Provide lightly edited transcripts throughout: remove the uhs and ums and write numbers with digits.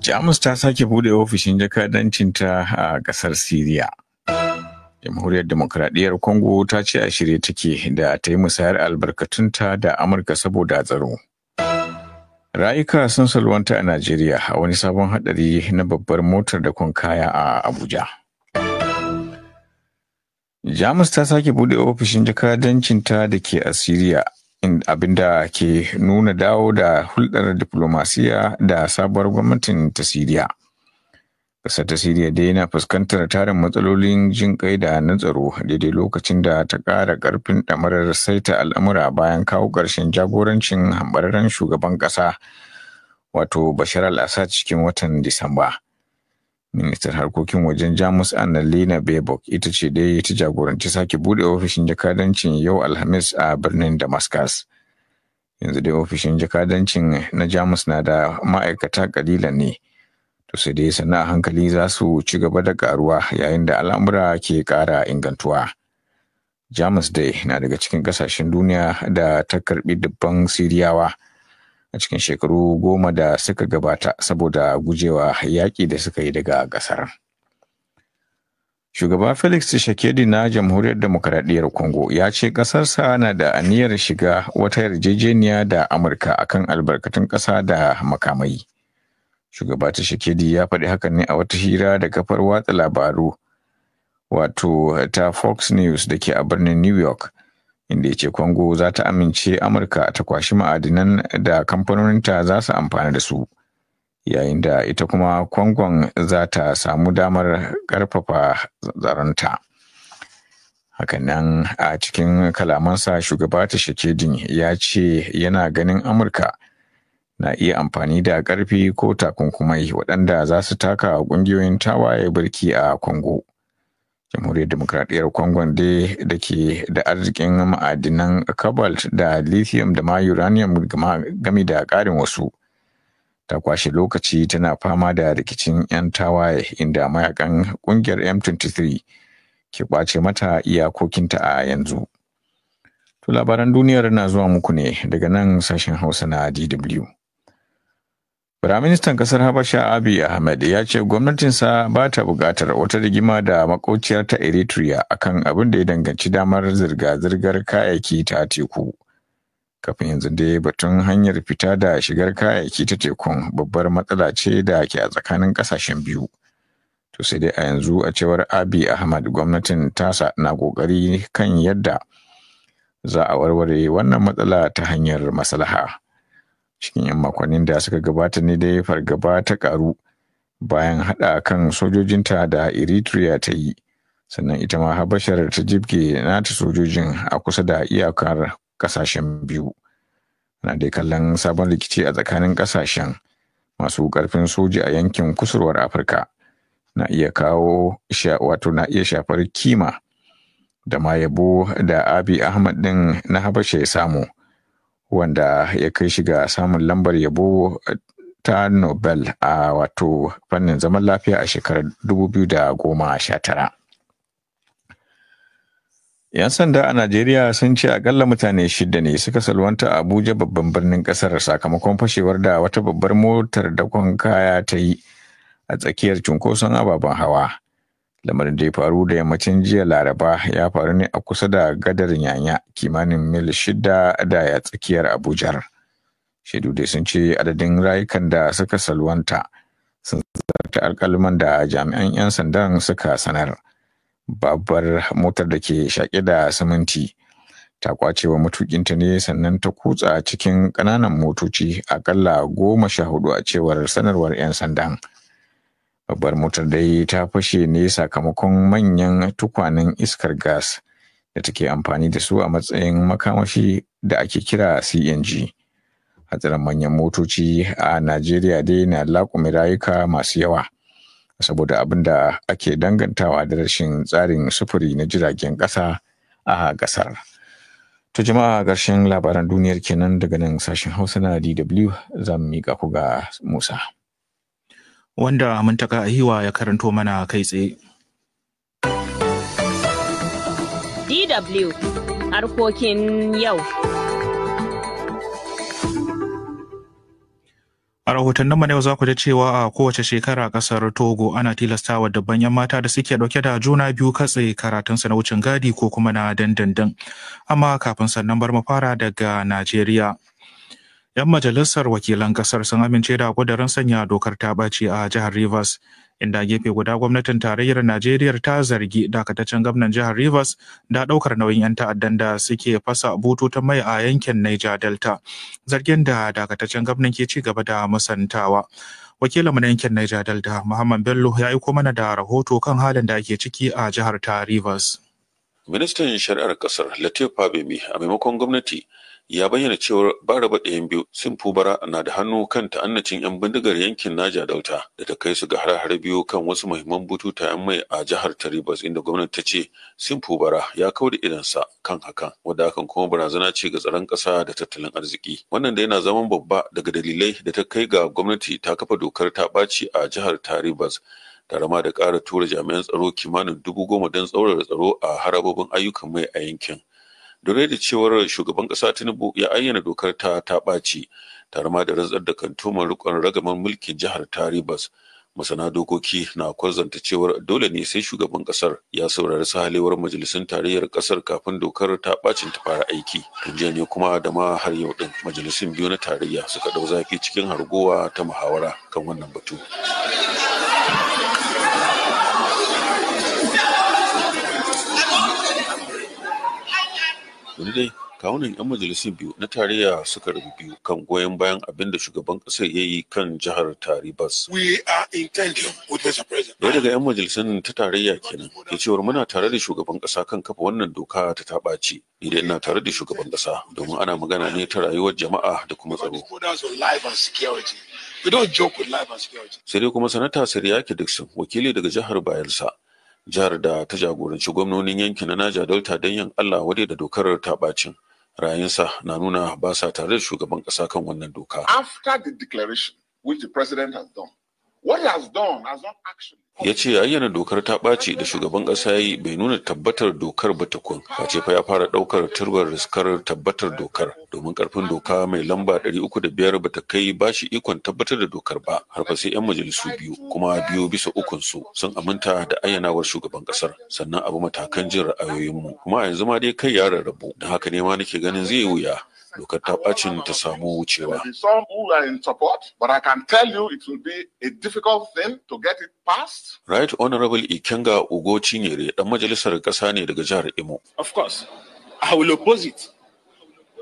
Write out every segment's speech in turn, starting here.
Jamus ta sake bude ofishin jakadancinta a ƙasar Siriya. Jamhuriyar Demokradiyyar Congo ta ce a shirye take da ta yi musayar albarkatunta da Amurka saboda tsaro. Rayuka sun salwanta a Najeriya a wani sabon haɗari na babbar motar da kaya a Abuja. Jamus ta sake bude ofishin jakadancinta da ke a Siriya, abinda ke nuna dawo da hulɗar diplomasiya da sabuwar gwamnatin ta Siriya. Ƙasar ta Siriya dai yana fuskantar tarin matsalolin jin kai da na tsaro daidai lokacin da ta ƙara ƙarfin ɗamarar saita al'amura bayan kawo ƙarshen jagorancin hambararren shugaban ƙasa wato Bashar al-Assad cikin watan Disamba. Ministan harkokin wajen Jamus Annalena Baerbock ita ce dai ta jagoranci sake bude ofishin jakadancin yau Alhamis a birnin Damascus. Yanzu dai ofishin jakadancin na Jamus na da ma'aikata kalilan ne. To sai dai sannan a hankali za su ci gaba da karuwa yayin da al'amura ke ƙara ingantuwa. Jamus dai na daga cikin ƙasashen duniya da ta karɓi dubban Siriyawa a cikin shekaru 10 da suka gabata saboda gujewa yaƙi da suka yi daga ƙasar. Shugaba Felix Tshisekedi na Jamhuriyar Demokradiyyar Congo ya ce ƙasarsa na da aniyar shiga wata yarjejeniya da Amurka akan albarkatun ƙasa da makamai. Shugaba Tshisekedi ya faɗi hakan ne a wata hira da kafar watsa labaru wato ta Fox News da ke a birnin New York, inda ya ce Congo za ta amince Amurka ta kwashi ma'adinan da kamfanoninta za su amfana da su, yayin da ita kuma Congon za ta samu damar ƙarfafa tsaronta. Hakanan a cikin kalamansa shugaba Tshisekedi ya ce yana ganin Amurka na iya amfani da ƙarfi ko takunkumai waɗanda za su taka ƙungiyoyin tawaye birki a Congo. Jamhuriyar Demokradiyyar Congo dai da ke da arzikin ma'adinan cobalt da lithium da ma uranium gami da ƙarin wasu. Ta kwashe lokaci tana fama da rikicin 'yan tawaye inda mayakan ƙungiyar M23 ke ƙwace mata iyakokinta a yanzu. To labaran duniyar na zuwa muku ne daga nan sashen Hausa na DW. Firaministan ƙasar Habasha Abiy Ahmed ya ce gwamnatinsa ba ta buƙatar wata rigima da makauciyarta Eritrea akan abin da ya danganci damar zirga-zirgar kayayyaki ta teku. Kafin yanzu dai batun hanyar fita da shigar kayayyaki ta tekun babbar matsala ce da ke a tsakanin ƙasashen biyu. To sai dai a yanzu a cewar Abiy Ahmed gwamnatin tasa na ƙoƙari kan yadda za a warware wannan matsala ta hanyar maslaha. Cikin 'yan makonnin da suka gabata ne dai fargaba ta karu bayan haɗa kan sojojinta da Eritrea ta yi, sannan ita ma Habashar ta jibge nata sojojin a kusa da iyakar ƙasashen biyu. Ana dai kallon sabon rikici a tsakanin ƙasashen masu ƙarfin soji a yankin kusurwar Afirka na iya na iya shafar kima da ma yabo da Abiy Ahmed ɗin na Habasha ya samu, wanda ya kai shi ga samun lambar yabo ta Nobel a fannin zaman lafiya a shekarar 2019. 'Yan sanda a Najeriya sun ce akalla mutane 6 ne suka salwanta a Abuja babban birnin kasar sakamakon fashewar da wata babbar motar dakon kaya ta yi a tsakiyar cunkoson ababen hawa. Lamarin da ya faru da yammacin jiya Laraba ya faru ne a kusa da gadar Nyanya kimanin mil 6 da tsakiyar Abuja. Shaidu dai sun ce adadin rayukan da suka salwanta sun zarta alƙaluman da jami'an 'yan sandan suka sanar. Babbar motar da ke shaƙe da siminti ta kwace wa matukinta ne sannan ta kutsa cikin ƙananan motoci aƙalla 14 a cewar sanarwar 'yan sandan. Babbar motar dai ta fashe ne sakamakon manyan tukwanen iskar gas da take amfani da su a matsayin makamashi da ake kira CNG. Hatsarin manyan motoci a Najeriya dai na laƙume rayuka masu yawa saboda abin da ake dangantawa da rashin tsarin sufuri na jiragen ƙasa a ƙasar. To jama'a ƙarshen labaran duniyar kenan daga nan sashen Hausa na DW, za mu miƙa ku ga Musa. Wanda Muntaka Ahiwa ya karanto mana kai tsaye. DW harkokin yau. A rahotannin mu yau za ku ji cewa a kowace shekara a kasar Togo ana tilastawa dabban 'yan mata da suke dauke da juna biyu katse karatunsu na wucin gadi ko kuma na dandandan. Amma kafin sannan bar mu fara daga Najeriya. 'Yan majalisar wakilan kasar sun amince da kudirin sanya dokar ta ɓaci a jihar Rivers, inda gefe guda gwamnatin tarayyar Najeriya ta zargi dakataccen gwamnan jihar Rivers da ɗaukar nauyin 'yan ta'addan da suke fasa bututun mai a yankin Niger Delta, zargin da dakataccen gwamnan ke ci gaba da musantawa. Wakilinmu na yankin Niger Delta, Muhammad Bello, ya aiko mana da rahoto kan halin da ake ciki a jihar ta Rivers. Ministan Shari'ar Kasar Lateef Fagbemi a maimakon gwamnati ya bayyana cewar Baraba ɗayan biyu Simfubara na da hannu kan ta'annacin 'yan bindigar yankin Niger Delta da ta kai su ga hare-hare biyu kan wasu muhimman bututayen mai a jihar ta Rivers, inda gwamnati ta ce Simfubara ya kauda idonsa kan hakan, wadda hakan kuma barazana ce ga tsaron ƙasa da tattalin arziki. Wannan da yana zaman babba daga dalilai da ta kai ga gwamnati ta kafa dokar ta ɓaci a jihar ta Rivers, tare ma da ƙara tura jami'an tsaro kimanin 10,000 don tsaurara tsaro a harabobin ayyukan mai a yankin. Dore da cewar shugaban ƙasa Tinubu ya ayyana dokar ta ɓaci, tare ma da rantsar da kantoman rikon ragamar mulkin jihar ta Rivers, masana dokoki na kwarzanta cewar dole ne sai shugaban ƙasar ya saurari sahalewar majalisun tarayyar ƙasar kafin dokar ta ɓacin ta fara aiki. Tun jiya ne kuma da ma har yau ɗin majalisun biyu na tarayya suka ɗau zafi cikin hargowa ta muhawara kan wannan batu. Wani dai kawunan 'yan majalisun biyu na tarayya suka rabu biyu kan goyon bayan abin da shugaban ƙasar ya yi kan jihar ta Rivers. Daya daga 'yan majalisun ta tarayya kenan ya cewar muna tare da shugaban ƙasa kan kafa wannan doka ta ɓaci. Ni dai ina tare da shugaban ƙasa domin ana magana ne ta rayuwar jama'a da kuma tsaro. Sai dai kuma sanata Siriyaki Dixon, wakili daga jihar Bayelsa, jihar da ta jagoranci gwamnonin yankin na Niger Delta don yin Allah wadai da dokar ta ɓacin. Ra'ayinsa na nuna ba sa tare da shugaban ƙasa kan wannan doka. After the declaration which the president has done, what he has done has not actually. Ya ce ayyana dokar ta ɓaci da shugaban ƙasa ya yi bai nuna tabbatar dokar ba tukun, face fa ya fara ɗaukar turbar riskar tabbatar dokar, domin ƙarfin doka mai lamba 305 ba ta kai ba shi ikon tabbatar da dokar ba, har fa sai 'yan majalisu biyu kuma 2/3 sun aminta da ayyanawar shugaban ƙasar, sannan abu matakan jin ra'ayoyinmu, kuma a yanzu ma dai kai ya rarrabu, don haka ne ma nake ganin zai wuya dokar ta ɓacin ta samu wucewa. Some who are in support, but I can tell you it will be a difficult thing to get it passed. Right Honorable Ikenga Ugo Chinyere, dan majalisar ƙasa ne daga jihar Imo. Of course, I will oppose it.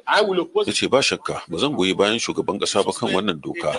Ya ce ba shakka ba zan goyi bayan shugaban ƙasa ba kan wannan doka,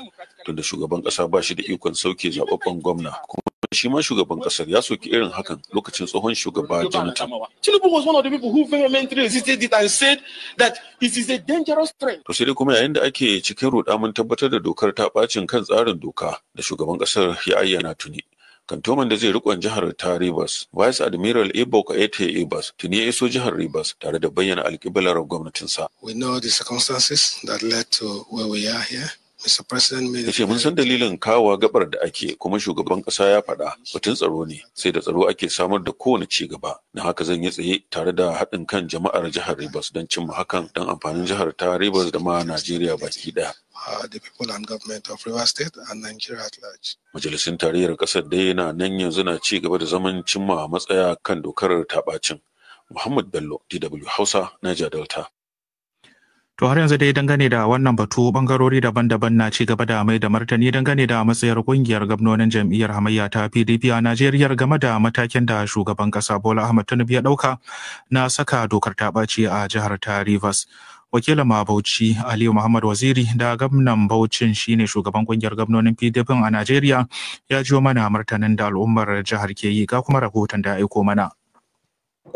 tunda shugaban ƙasa ba shi da ikon sauke zaɓaɓɓen gwamna, kuma shi ma shugaban ƙasar ya soki irin hakan lokacin tsohon shugaba Jonathan. Tinubu was one of the people who vehemently resisted it and said that it is a dangerous trend. To sai dai kuma yayin da ake cikin rudamin tabbatar da dokar ta ɓacin kan tsarin doka da shugaban ƙasar ya ayyana tuni, kantoman da zai rikon jihar ta Rivers, Vice Admiral Eboka Ete Ebas, tuni ya iso jihar Rivers tare da bayyana alƙiblar gwamnatinsa. We know the circumstances that led to where we are here. Mr. President made ya ce mun san dalilin kawowa gabar da ake, kuma shugaban ƙasa ya faɗa batun tsaro ne, sai da tsaro ake samar da kowane ci gaba, na haka zan yi tsaye tare da haɗin kan jama'ar jihar Rivers don cimma hakan don amfanin jihar ta Rivers da ma Najeriya baki ɗaya. The people and government of Rivers State and Nigeria at large. Majalisun tarayyar ƙasar dai yana nan yanzu na ci gaba da zaman cimma matsaya kan dokar ta ɓacin. Muhammad Bello, DW Hausa, Niger Delta. To har yanzu dai dangane da wannan batu bangarori daban-daban na ci gaba da mai da martani dangane da matsayar kungiyar gwamnonin jam'iyyar hamayya ta PDP a Najeriya game da matakin da shugaban kasa Bola Ahmed Tinubu ya dauka na saka dokar ta ɓaci a jihar ta Rivers. Wakilin Bauchi Aliyu Muhammad Waziri da gwamnan Bauchin shine shugaban kungiyar gwamnonin PDP a Najeriya ya jiyo mana martanin da al'ummar jihar ke yi, ga kuma rahoton da ya aiko mana.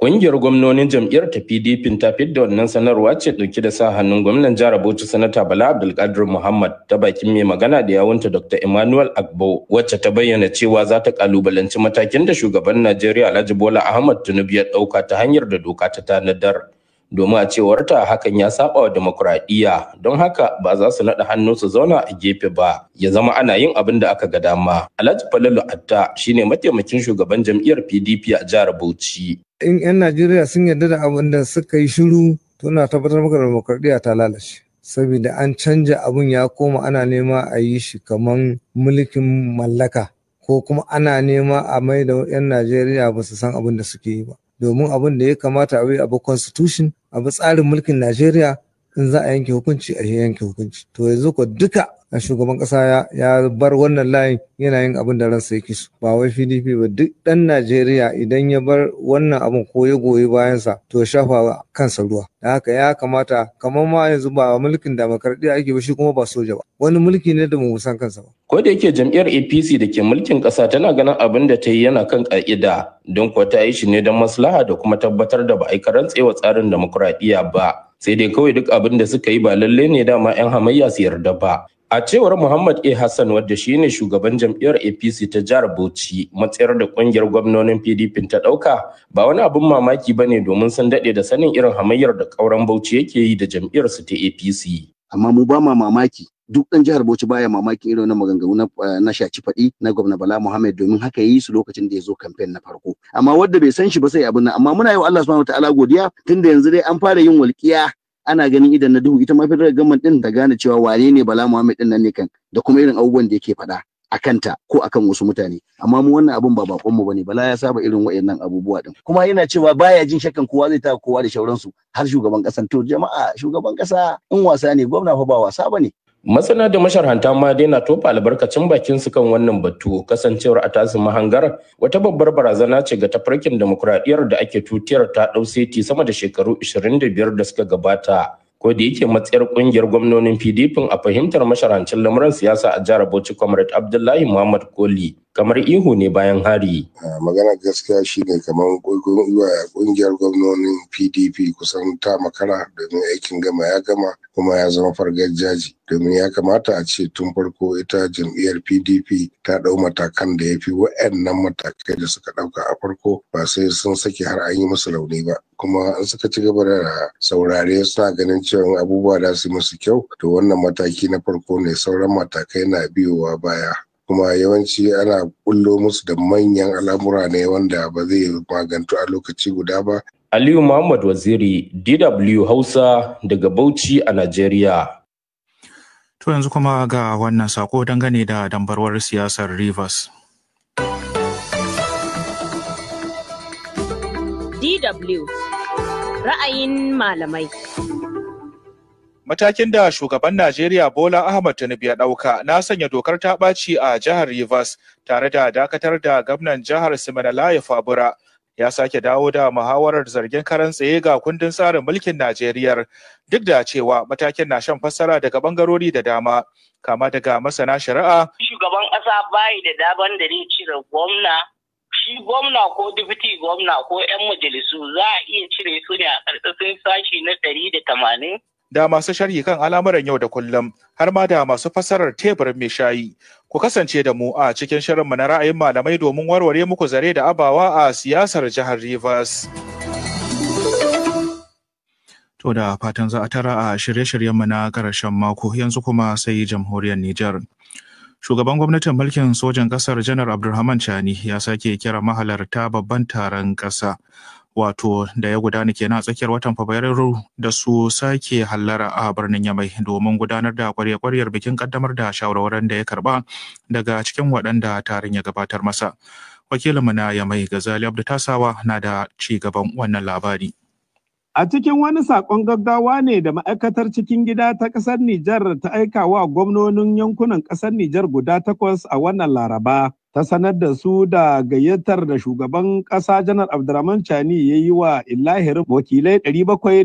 Ƙungiyar gwamnonin jam'iyyar ta PDP ta fidda wannan sanarwa ce ɗauke da sa hannun gwamnan jihar Bauchi Sanata Bala Abdulkadir Muhammad ta bakin mai magana da yawunta Dr. Emmanuel Agbo, wacce ta bayyana cewa za ta kalubalanci matakin da shugaban Najeriya Alhaji Bola Ahmed Tinubu ya ɗauka ta hanyar da doka ta tanadar. Domin a cewarta hakan ya saba wa demokuraɗiyya, don haka ba za su naɗa hannu su zauna a gefe ba, ya zama ana yin abin da aka ga dama. Alhaji Falalu Atta shine mataimakin shugaban jam'iyyar PDP a jihar Bauchi. In 'yan Najeriya sun yarda da abin da suka yi shiru, to na tabbatar maka da demokradiyya ta lalace. saboda an canja abun ya koma ana nema a yi shi kaman mulkin mallaka ko kuma ana nema a mai da 'yan Najeriya ba su san abin da suke yi ba. Domin abin da ya kamata a yi abu constitution, abu tsarin mulkin Najeriya, in za a yanke hukunci a yanke hukunci. To yanzu ko duka a shugaban kasa ya bar wannan layin yana yin abin da ransa yake so. Ba wai PDP ba, duk ɗan Najeriya idan ya bar wannan abin ko ya goyi bayansa to ya shafa kansa ruwa. Da haka ya kamata, kamar ma yanzu ba mulkin demokradiyya ake ba, shi kuma ba soja ba, wani mulki ne da mu san kansa ba. Ko da yake jam'iyyar APC da ke mulkin ƙasa tana ganin abin da ta yi yana kan ƙa'ida, don kuwa ta yi shi ne don maslaha da kuma tabbatar da ba a yi karantsewa tsarin demokuraɗiyya ba. Sai dai kawai duk abin da suka yi ba lalle ne dama 'yan hamayya su yarda ba. A cewar Muhammad A. Hassan, wadda shi ne shugaban jam'iyyar APC ta jihar Bauchi, matsayar da ƙungiyar gwamnonin PDP ta ɗauka ba wani abin mamaki ba ne, domin sun daɗe da sanin irin hamayyar da ƙauren Bauchi yake yi da jam'iyyar su ta APC. Amma mu ba ma mamaki, duk ɗan jihar Bauchi baya mamakin irin wannan maganganu na shaci faɗi na gwamna Bala Muhammad, domin haka yi su lokacin da ya zo kamfen na farko. Amma wanda bai san shi ba sai abin nan, amma muna yi wa Allah subhanahu wataala godiya tunda yanzu dai an fara yin walƙiya, ana ganin idan na duhu, ita ma federal government din ta gane cewa wane ne Bala Muhammad din nan ne kan, da kuma irin abubuwan da yake faɗa a kanta ko akan wasu mutane. Amma mu wannan abun ba bakon mu bane, Bala ya saba irin waɗannan abubuwa din, kuma yana cewa baya jin shakkan kowa zai ta kowa da shauransu har shugaban ƙasan. To jama'a, shugaban ƙasa in wasa ne, gwamna fa ba wasa bane. Masana da masharhanta ma dai na tofa albarkacin bakin su kan wannan batu, kasancewar a tasu mahangar wata babbar barazana ce ga tafarkin demokuraɗiyyar da ake tutiyar ta ɗau seti sama da shekaru 25 da suka gabata. Ko da yake matsayar ƙungiyar gwamnonin PDP a fahimtar masharhancin lamuran siyasa a jihar Bauchi, Comrade Abdullahi Muhammad Koli, kamar ihu ne bayan hari. Magana gaskiya shine kamar ƙungiyar gwamnonin PDP kusan ta makara, domin aikin gama ya gama kuma ya zama fargar jaji. Domin ya kamata a ce tun farko ita jam'iyyar PDP ta ɗau matakan da ya fi waɗannan matakai da suka ɗauka a farko, ba sai sun sake har an yi musu rauni ba. Kuma an suka ci gaba da saurare suna ganin cewa abubuwa da su musu kyau, to wannan mataki na farko ne, sauran matakai na biyowa baya. Kuma yawanci ana bullo musu da manyan al'amura ne wanda ba zai magantu a lokaci guda ba. Aliyu Muhammad Waziri, DW Hausa daga Bauchi a Najeriya. To yanzu kuma ga wannan sako dangane da dambarwar siyasar Rivers. DW ra'ayin malamai. Matakin da shugaban Najeriya Bola Ahmed Tinubu ya ɗauka na sanya dokar ta ɓaci a jihar Rivers tare da dakatar da gwamnan jihar Siminalayi Fabura ya sake dawo da muhawarar zargin karan tsaye ga kundin tsarin mulkin Najeriya, duk da cewa matakin na shan fassara daga bangarori da dama, kama daga masana shari'a. Shugaban ƙasa bai da daban da zai cire gwamna, shi gwamna ko dipiti gwamna ko 'yan majalisu za a iya cire su ne a ƙarƙashin sashi na 180. Da masu sharhi kan al'amuran yau da kullum, har ma da masu fassarar teburin mai shayi. Ku kasance da mu a cikin shirinmu na ra'ayin malamai domin warware muku zare da abawa a siyasar jihar Rivers. To da fatan za a tara a shirye-shiryenmu na ƙarshen mako, yanzu kuma sai jamhuriyar Nijar. Shugaban gwamnatin mulkin sojan ƙasar Janar Abdulrahman Chani ya sake kira mahalarta babban taron ƙasa, wato da ya gudana kenan a tsakiyar watan Fabrairu, da su sake hallara a birnin Yamai domin gudanar da kwarya-kwaryar bikin kaddamar da shawarwarin da ya karba daga cikin waɗanda taron ya gabatar masa. Wakilinmu na Yamai Gazali Abdu Tasawa na da ci gaban wannan labari. A cikin wani saƙon gaggawa ne da ma'aikatar cikin gida ta ƙasar Nijar ta aika wa gwamnonin yankunan ƙasar Nijar guda 8 a wannan Laraba. Ta sanar da su da gayyatar da shugaban ƙasa Janar Abdurrahman Chani ya yi wa illahirin wakilai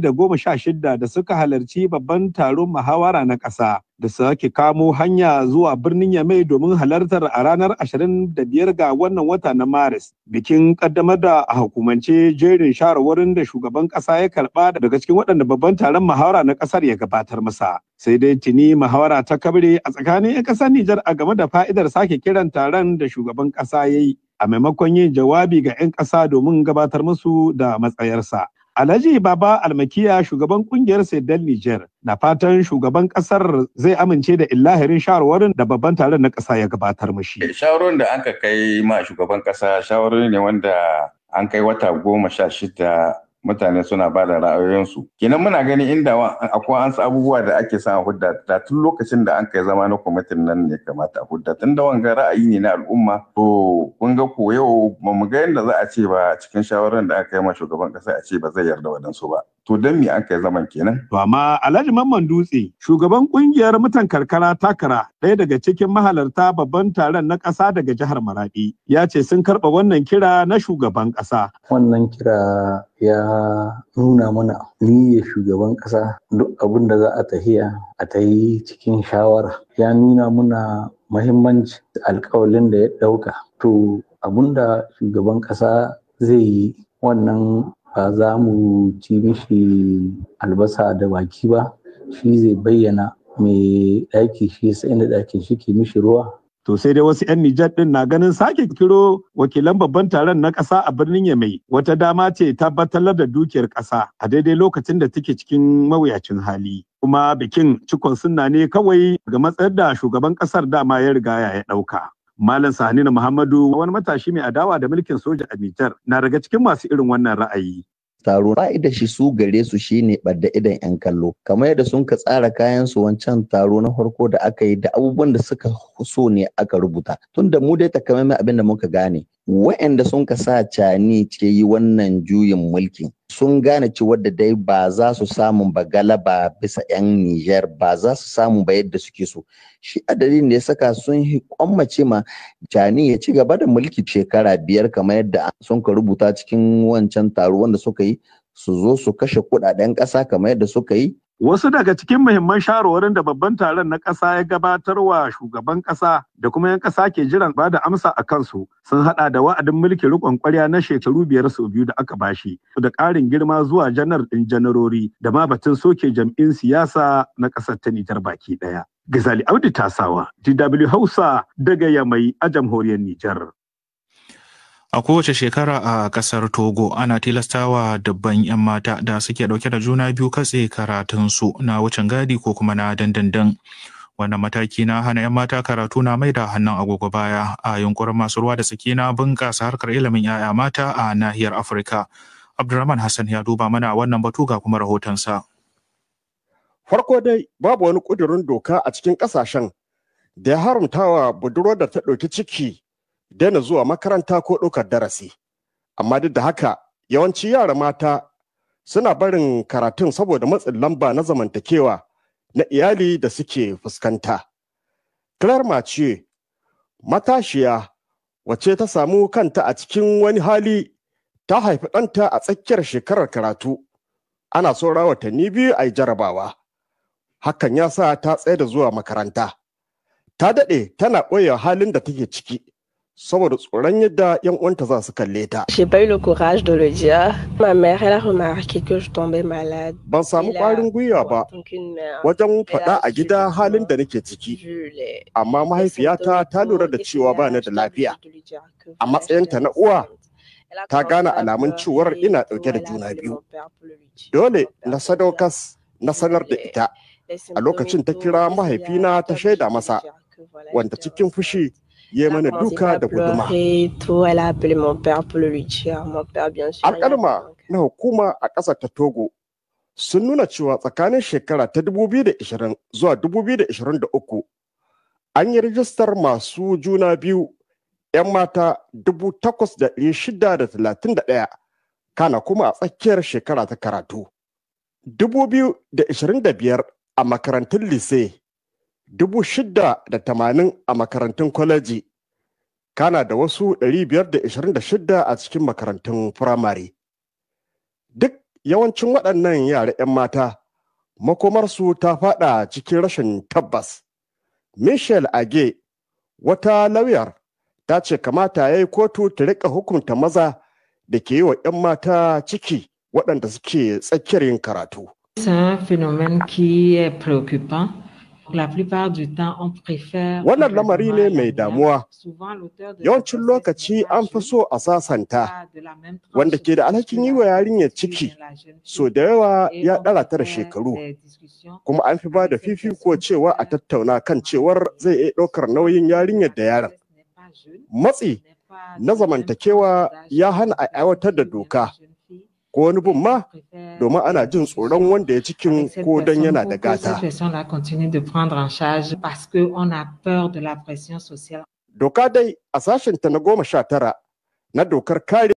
716 da suka halarci babban taron muhawara na ƙasa, da sake kamo hanya zuwa birnin Yamai domin halartar a ranar 25 ga wannan wata na Maris. Bikin ƙaddamar da a hukumance jerin shawarwarin da shugaban ƙasa ya karɓa daga cikin waɗanda babban taron muhawara na ƙasar ya gabatar masa. Sai dai tuni muhawara ta kabre a tsakanin 'yan ƙasar Nijar a game da fa'idar sake kiran taron da shugaban ƙasa ya yi, a maimakon yin jawabi ga 'yan ƙasa domin gabatar musu da matsayarsa. Alhaji Baba Almakiya, shugaban kungiyar Sedel Niger, na fatan shugaban ƙasar zai amince da illahirin shawarwarin da babban taron na ƙasa ya gabatar mashi. Shawarwarin da an ka kai ma shugaban ƙasa shawarwari ne wanda an kai wata 16 mutane suna ba da ra'ayoyinsu. Kenan muna gani inda akwai an abubuwa da ake sa hudda da tun lokacin da an kai zama na kwamitin nan ne kamata a hudda tun da wanga ra'ayi ne na al'umma. To kun ga ko yau ba mu ga yadda za a ce ba cikin shawarar da aka yi ma shugaban kasa a ce ba zai yarda waɗansu ba. To don me an kai zaman kenan? To amma Alhaji Mamman Dutse, shugaban kungiyar mutan karkara Takara, ɗaya daga cikin mahalarta babban taron na ƙasa daga jihar Maradi, ya ce sun karɓa wannan kira na shugaban ƙasa. Wannan kira ya nuna mana niyyar shugaban ƙasa duk abin da za a tahiya a ta yi cikin shawara. Ya nuna muna muhimmanci alƙawalin da ya ɗauka. To abin da shugaban ƙasa zai yi wannan ba za mu ci mishi albasa da baki ba, shi zai bayyana mai ɗaki shi sai inda ɗakin shi ke mishi ruwa. To sai dai wasu 'yan Nijar ɗin na ganin sake kiro wakilan babban taron na ƙasa a birnin Yamai wata dama ce tabbatar da dukiyar ƙasa a daidai lokacin da take cikin mawuyacin hali. Kuma bikin cikon sunna ne kawai ga matsayar da shugaban ƙasar dama ya riga ya ɗauka. Malam Sahninu Muhammadu wani matashi mai adawa da mulkin soja a Nijar na daga cikin masu irin wannan ra'ayi. Taro fa'idar shi su gare su shine ɓadda idan 'yan kallo kamar yadda sun ka tsara kayan su wancan taro na farko da aka yi da abubuwan da suka so ne aka rubuta tunda mu dai takamaiman abin da muka gane wa'anda sun ka sa cani ke yi wannan juyin mulkin sun gane cewa da dai ba za su samu ba galaba bisa 'yan Nijar ba za su samu ba yadda suke so shi a dalilin da ya saka sun kwammace ma cani ya ci gaba da mulki shekara 5 kamar yadda sun ka rubuta cikin wancan taro wanda suka yi su zo su kashe kuɗaɗen ƙasa kamar yadda suka yi. Wasu daga cikin muhimman shawarwarin da babban taron na ƙasa ya gabatar wa shugaban ƙasa da kuma 'yan ƙasa ke jiran ba da amsa a kansu sun haɗa da wa'adin mulkin riƙon ƙwarya na shekaru 5 sau 2 da aka bashi da ƙarin girma zuwa janar ɗin janarori da ma batun soke jam'in siyasa na ƙasar ta Nijar baki ɗaya. Gazali Audu Tasawa, DW Hausa daga Yamai a jamhuriyar Nijar. A kowace shekara a ƙasar Togo ana tilastawa dubban 'yan mata da suke ɗauke da juna biyu katse karatunsu na wucin gadi ko kuma na dandandan. Wannan mataki na hana 'yan mata karatu na mai da hannun agogo baya a yunkurin masu ruwa da tsaki na bunƙasa harkar ilimin 'ya'ya mata a nahiyar Afirka. Abdulrahman Hassan ya duba mana wannan batu ga kuma rahotonsa. Farko dai babu wani ƙudurin doka a cikin ƙasashen da ya haramtawa budurwar da ta ɗauki ciki daina zuwa makaranta ko ɗaukar darasi. Amma duk da haka yawanci yara mata suna barin karatun saboda matsin lamba na zamantakewa na iyali da suke fuskanta. Claire Mathieu, matashiya wacce ta samu kanta a cikin wani hali ta haifi ɗanta a tsakiyar shekarar karatu. Ana saura watanni 2 a yi jarabawa. Hakan ya sa ta tsaye da zuwa makaranta. Ta daɗe tana ɓoye halin da take ciki. Saboda tsoron yadda 'yan uwanta za su kalle ta. J'ai pas eu le courage de le dire. Ma mère elle a remarqué que je tombais malade. Ban samu ƙwarin gwiwa ba wajen faɗa a gida halin da nake ciki. Amma mahaifiyata ta lura da cewa ba ni da lafiya. A matsayinta na uwa ta gane alamun cewar ina ɗauke da juna biyu. Dole na sadaukas na sanar da ita. A lokacin ta kira mahaifina ta shaida masa wanda cikin fushi ya mana duka da guduma. Alƙalma na hukuma a ƙasar ta Togo sun nuna cewa tsakanin shekara ta 2020 zuwa 2023 an yi rijistar masu juna biyu 'yan mata 8,631 kana kuma a tsakiyar shekara ta karatu. 2025 a makarantun lise 680 a makarantun kwaleji, kana da wasu 526 a cikin makarantun firamare. Duk yawancin waɗannan yara 'yan mata makomarsu ta faɗa cikin rashin tabbas. Michelle Age, wata lauyar, ta ce kamata ya yi kotu ta riƙa hukunta maza da ke yi wa 'yan mata ciki waɗanda suke tsakiyar yin karatu. C'est un phénomène qui est préoccupant. La plupart du temps, on préfère. Wannan lamari ne mai damuwa. Yawancin lokaci an fi so a sasanta. Wanda ke da alhakin yi wa yarinyar ciki, so da yawa ya ɗara ta da shekaru. Kuma an fi ba da fifiko cewa a tattauna kan cewar zai iya ɗaukar nauyin yarinyar da yaron. Matsi na zamantakewa ya hana a aiwatar da doka. ko wani bin ma domin ana jin tsoron wanda ya cikin ko don yana da gata. Doka dai a sashen ta na 19 na dokar kare